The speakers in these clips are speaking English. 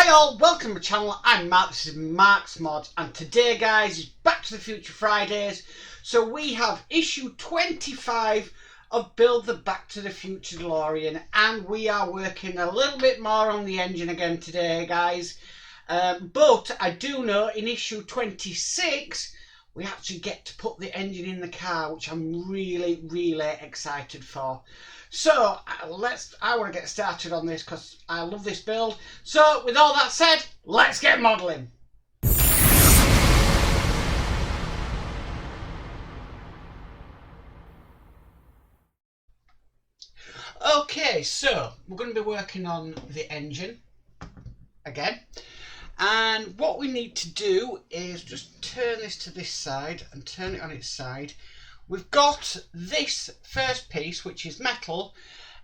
Hi all, welcome to my channel. I'm Mark, this is Mark's Mod, and today guys is Back to the Future Fridays. So we have issue 25 of Build the Back to the Future Delorean, and we are working a little bit more on the engine again today guys. But I do know in issue 26 we actually get to put the engine in the car, which I'm really excited for. So I want to get started on this because I love this build. So with all that said, let's get modelling. Okay, so we're going to be working on the engine again. And what we need to do is just turn this to this side and turn it on its side. We've got this first piece, which is metal,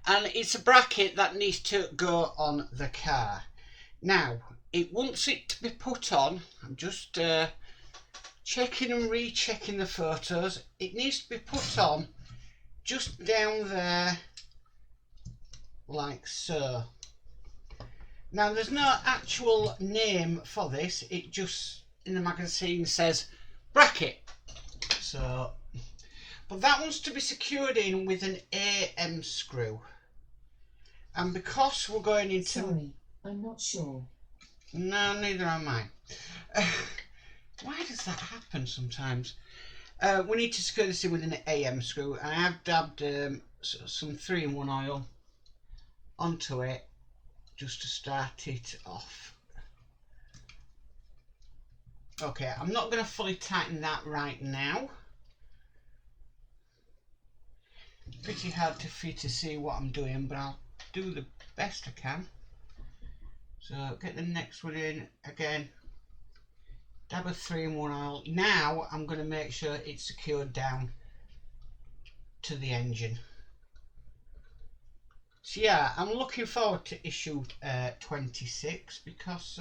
and it's a bracket that needs to go on the car. Now, it wants it to be put on. I'm just checking and rechecking the photos. It needs to be put on just down there, like so. Now, there's no actual name for this. It just, in the magazine, says bracket. So, but that wants to be secured in with an AM screw. And because we're going into... Sorry, I'm not sure. No, neither am I. Why does that happen sometimes? We need to secure this in with an AM screw. And I have dabbed some 3-in-1 oil onto it just to start it off. Okay, I'm not going to fully tighten that right now. Pretty hard for you to see what I'm doing, but I'll do the best I can. So get the next one in again, dab a 3-in-1 oil. Now I'm going to make sure it's secured down to the engine. So yeah, I'm looking forward to issue 26 because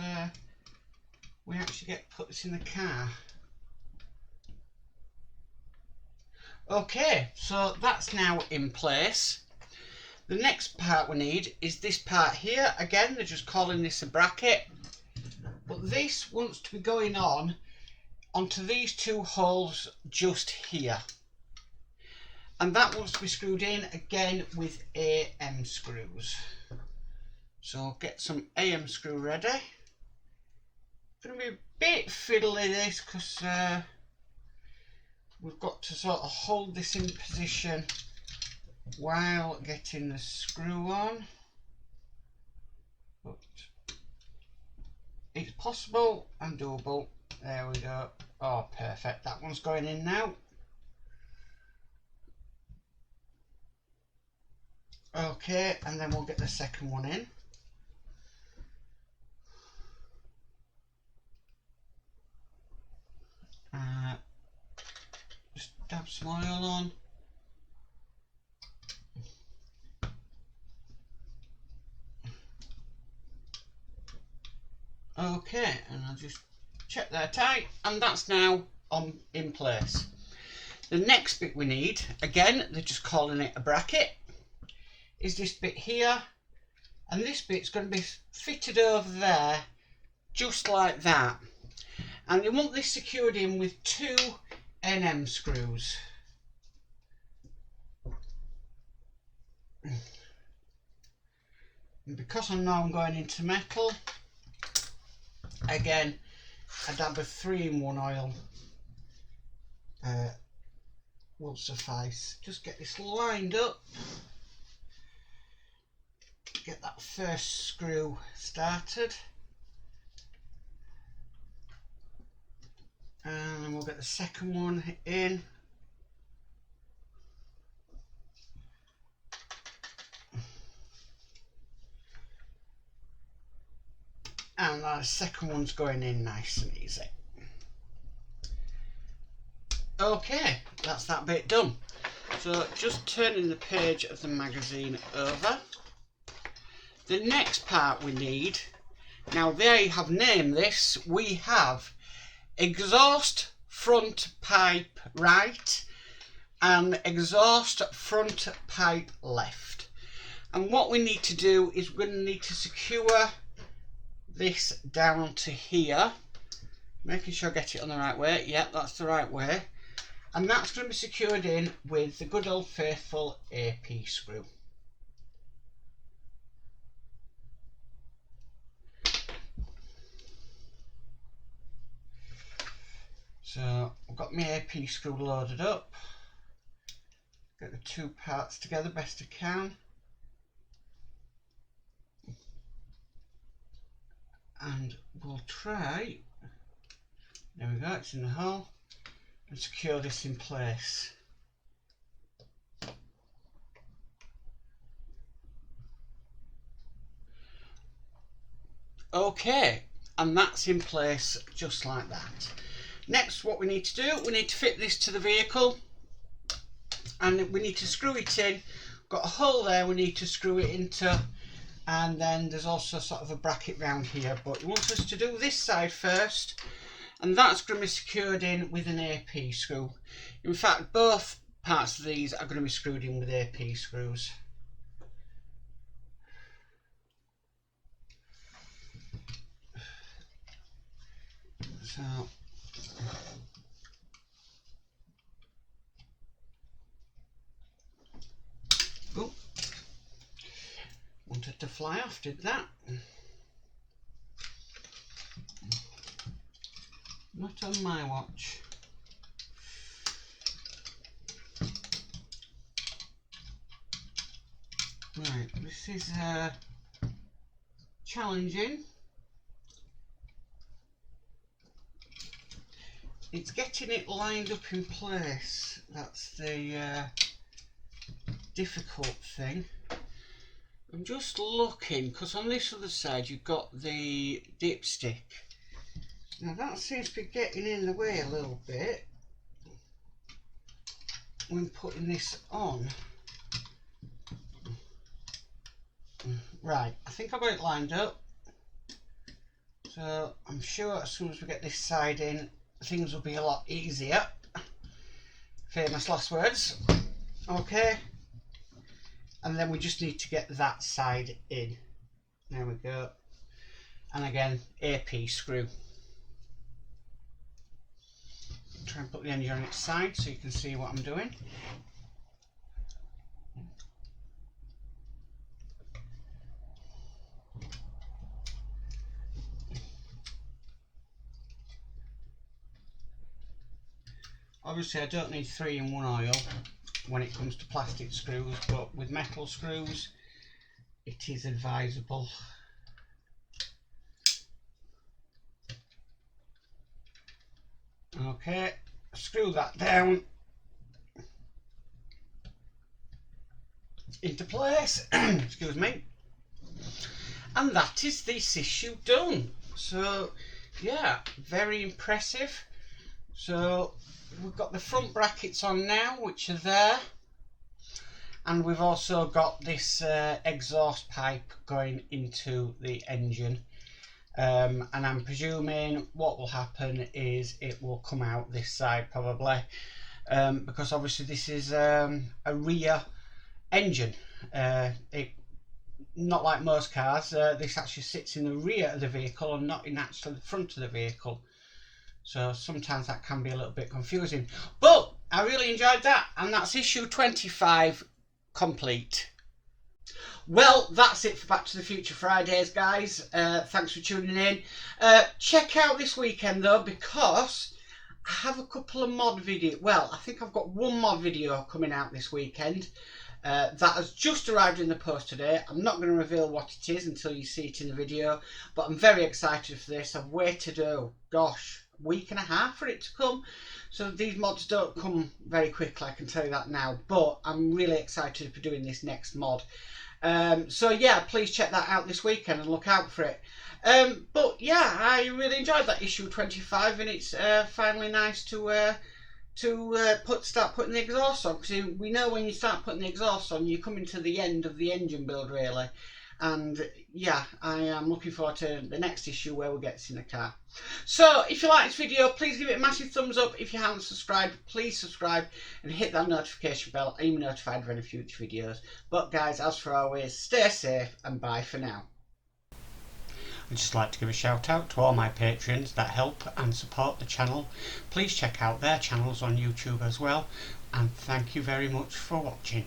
we actually get to put this in the car. Okay, so that's now in place. The next part we need is this part here. Again, they're just calling this a bracket, but this wants to be going on onto these two holes just here, and that wants to be screwed in again with AM screws. So get some AM screw ready. It's going to be a bit fiddly this because we've got to sort of hold this in position while getting the screw on, but it's possible and doable. There we go. Oh, perfect. That one's going in now. Okay, and then we'll get the second one in. Just dab some oil on. Okay, and I'll just check they're tight, and that's now in place. The next bit we need, again, they're just calling it a bracket, is this bit here, and this bit's going to be fitted over there just like that, and they want this secured in with 2 NM screws. And because I know I'm going into metal, again a dab of 3-in-1 oil will suffice. Just get this lined up, get that first screw started, and then we'll get the second one in. And the second one's going in nice and easy. Okay, that's that bit done. So just turning the page of the magazine over. The next part we need, now they have named this, we have exhaust front pipe right and exhaust front pipe left. And what we need to do is we're going to need to secure this down to here, making sure I get it on the right way. Yeah, that's the right way. And that's going to be secured in with the good old faithful AP screw. So I've got my AP screw loaded up. Get the two parts together best I can. And we'll try, there we go, it's in the hole, and secure this in place. Okay, and that's in place just like that. Next, what we need to do, we need to fit this to the vehicle, and we need to screw it in. Got a hole there we need to screw it into, and then there's also sort of a bracket round here, but he wants us to do this side first, and that's going to be secured in with an AP screw. In fact, both parts of these are going to be screwed in with AP screws. So oh, wanted to fly off, did that? Not on my watch. Right, this is challenging. It's getting it lined up in place. That's the difficult thing. I'm just looking, because on this other side you've got the dipstick. Now that seems to be getting in the way a little bit when putting this on. Right, I think I've got it lined up. So I'm sure as soon as we get this side in, things will be a lot easier. Famous last words. Okay. And then we just need to get that side in. There we go. And again, AP screw. Try and put the engine on its side so you can see what I'm doing. Obviously I don't need 3-in-1 oil when it comes to plastic screws, but with metal screws it is advisable. Okay, screw that down into place, excuse me, and that is this issue done. So yeah, very impressive. So we've got the front brackets on now, which are there, and we've also got this exhaust pipe going into the engine, and I'm presuming what will happen is it will come out this side probably, because obviously this is a rear engine. Not like most cars, this actually sits in the rear of the vehicle and not in actually the front of the vehicle. So sometimes that can be a little bit confusing, but I really enjoyed that, and that's issue 25 complete. Well, that's it for Back to the Future Fridays, guys. Thanks for tuning in. Check out this weekend though, because I have a couple of mod videos. Well, I think I've got one mod video coming out this weekend. That has just arrived in the post today. I'm not going to reveal what it is until you see it in the video, but I'm very excited for this. I've waited, gosh, week and a half for it to come, so these mods don't come very quickly, I can tell you that now, but I'm really excited for doing this next mod. So yeah, please check that out this weekend and look out for it. But yeah, I really enjoyed that issue 25, and it's finally nice to start putting the exhaust on, because we know when you start putting the exhaust on, you're coming to the end of the engine build really. And yeah, I am looking forward to the next issue where we get this in the car. So if you like this video, please give it a massive thumbs up. If you haven't subscribed, please subscribe and hit that notification bell and you'll be notified of any future videos. But guys, as for always, stay safe and bye for now. I'd just like to give a shout out to all my patrons that help and support the channel. Please check out their channels on YouTube as well, and thank you very much for watching.